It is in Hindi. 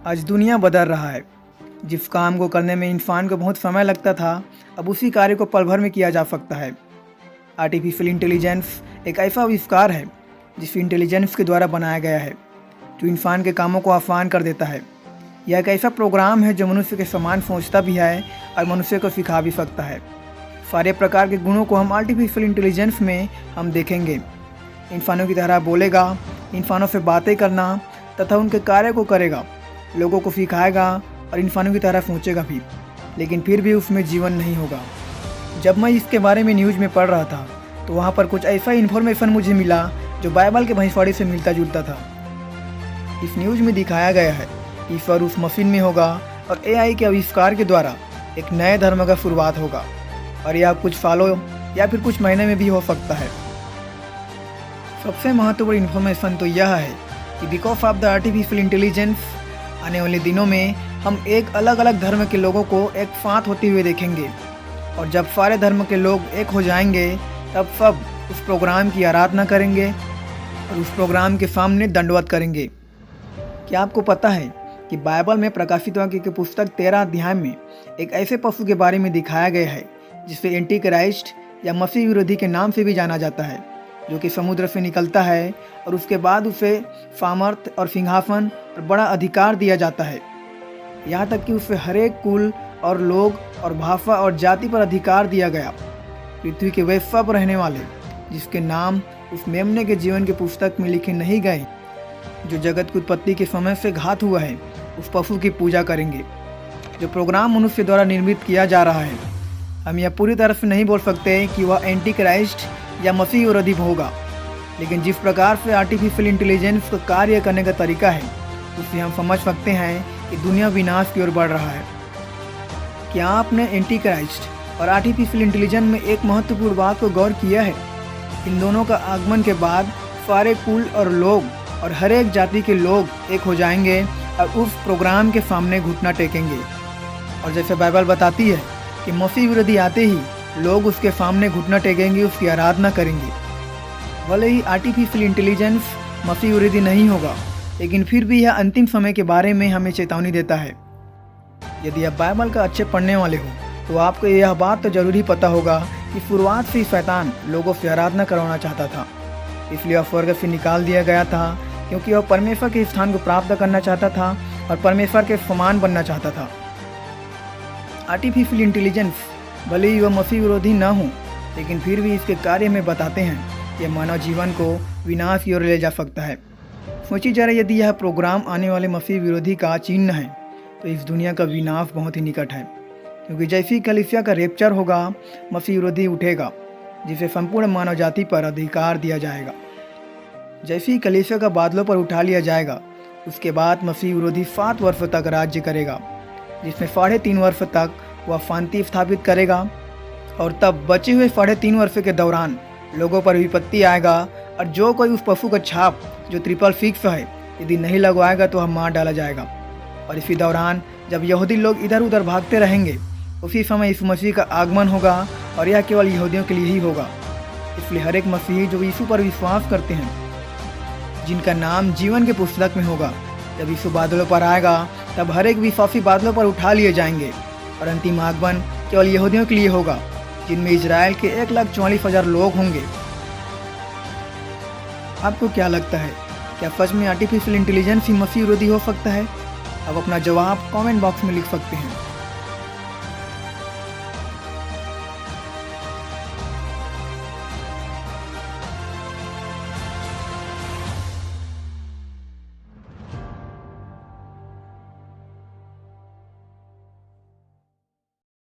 आज दुनिया बदल रहा है। जिस काम को करने में इंसान को बहुत समय लगता था, अब उसी कार्य को पल भर में किया जा सकता है। आर्टिफिशियल इंटेलिजेंस एक ऐसा आविष्कार है जिस इंटेलिजेंस के द्वारा बनाया गया है, जो इंसान के कामों को आसान कर देता है। यह एक ऐसा प्रोग्राम है जो मनुष्य के समान सोचता भी है और मनुष्य को सिखा भी सकता है। सारे प्रकार के गुणों को हम आर्टिफिशियल इंटेलिजेंस में हम देखेंगे। इंसानों की तरह बोलेगा, इंसानों से बातें करना तथा उनके कार्य को करेगा, लोगों को सिखाएगा और इंसानों की तरह सोचेगा भी, लेकिन फिर भी उसमें जीवन नहीं होगा। जब मैं इसके बारे में न्यूज़ में पढ़ रहा था तो वहाँ पर कुछ ऐसा इन्फॉर्मेशन मुझे मिला जो बाइबल के भविष्यवाणी से मिलता जुलता था। इस न्यूज़ में दिखाया गया है कि ईश्वर उस मशीन में होगा और एआई के आविष्कार के द्वारा एक नए धर्म का शुरुआत होगा, और यह कुछ सालों या फिर कुछ महीने में भी हो सकता है। सबसे महत्वपूर्ण इन्फॉर्मेशन तो यह है कि because of the artificial intelligence आने वाले दिनों में हम एक अलग अलग धर्म के लोगों को एक साथ होते हुए देखेंगे, और जब सारे धर्म के लोग एक हो जाएंगे तब सब उस प्रोग्राम की आराधना करेंगे और उस प्रोग्राम के सामने दंडवत करेंगे। क्या आपको पता है कि बाइबल में प्रकाशित वाक्य की पुस्तक 13 अध्याय में एक ऐसे पशु के बारे में दिखाया गया है जिसे एंटी क्राइस्ट या मसीह विरोधी के नाम से भी जाना जाता है, जो कि समुद्र से निकलता है और उसके बाद उसे सामर्थ और सिंहासन और बड़ा अधिकार दिया जाता है। यहाँ तक कि उसे हरेक कुल और लोग और भाषा और जाति पर अधिकार दिया गया। पृथ्वी के वे सब रहने वाले जिसके नाम उस मेमने के जीवन की पुस्तक में लिखे नहीं गए, जो जगत की उत्पत्ति के समय से घात हुआ है, उस पशु की पूजा करेंगे। जो प्रोग्राम मनुष्य द्वारा निर्मित किया जा रहा है, हम यह पूरी तरह से नहीं बोल सकते कि वह एंटी क्राइस्ट या मसीह विरोधी होगा, लेकिन जिस प्रकार से आर्टिफिशियल इंटेलिजेंस का कार्य करने का तरीका है, उससे हम समझ सकते हैं कि दुनिया विनाश की ओर बढ़ रहा है। क्या आपने एंटी क्राइस्ट और आर्टिफिशियल इंटेलिजेंस में एक महत्वपूर्ण बात को गौर किया है? इन दोनों का आगमन के बाद सारे कुल और लोग और हर एक जाति के लोग एक हो जाएंगे और उस प्रोग्राम के सामने घुटना टेकेंगे। और जैसे बाइबल बताती है कि मसीह विरोधी आते ही लोग उसके सामने घुटना टेकेंगे, उसकी आराधना करेंगे। भले ही आर्टिफिशियल इंटेलिजेंस मसीह विरोधी नहीं होगा, लेकिन फिर भी यह अंतिम समय के बारे में हमें चेतावनी देता है। यदि आप बाइबल का अच्छे पढ़ने वाले हो तो आपको यह बात तो जरूरी पता होगा कि शुरुआत से शैतान लोगों से आराधना करवाना चाहता था, इसलिए वह स्वर्ग से निकाल दिया गया था, क्योंकि वह परमेश्वर के स्थान को प्राप्त करना चाहता था और परमेश्वर के समान बनना चाहता था। आर्टिफिशियल इंटेलिजेंस भले ही वह मसीह विरोधी न हो, लेकिन फिर भी इसके कार्य में बताते हैं कि मानव जीवन को विनाश की ओर ले जा सकता है। सोचिए जरा, यदि यह प्रोग्राम आने वाले मसीह विरोधी का चिन्ह है तो इस दुनिया का विनाश बहुत ही निकट है, क्योंकि जैसी कलीसिया का रेप्चर होगा, मसीह विरोधी उठेगा जिसे संपूर्ण मानव जाति पर अधिकार दिया जाएगा। जैसी कलीसिया का बादलों पर उठा लिया जाएगा, उसके बाद मसीह विरोधी 7 वर्ष तक राज्य करेगा, जिसमें 3.5 वर्ष तक वह शांति स्थापित करेगा, और तब बचे हुए 3.5 वर्ष के दौरान लोगों पर विपत्ति आएगा, और जो कोई उस पशु का छाप जो 666 है यदि नहीं लगवाएगा तो वह मार डाला जाएगा। और इसी दौरान जब यहूदी लोग इधर उधर भागते रहेंगे, उसी समय यीशु मसीह का आगमन होगा, और यह केवल यहूदियों के लिए ही होगा। इसलिए हर एक मसीही जो यीशु पर विश्वास करते हैं, जिनका नाम जीवन के पुस्तक में होगा, जब यीशु बादलों पर आएगा तब हर एक विश्वासी बादलों पर उठा लिए जाएंगे, और अंतिम आगमन केवल यहूदियों के लिए होगा, जिनमें इजराइल के 1,44,000 लोग होंगे। आपको क्या लगता है, क्या सच में आर्टिफिशियल इंटेलिजेंस ही मसीह विरोधी हो सकता है? अब अपना जवाब कमेंट बॉक्स में लिख सकते हैं।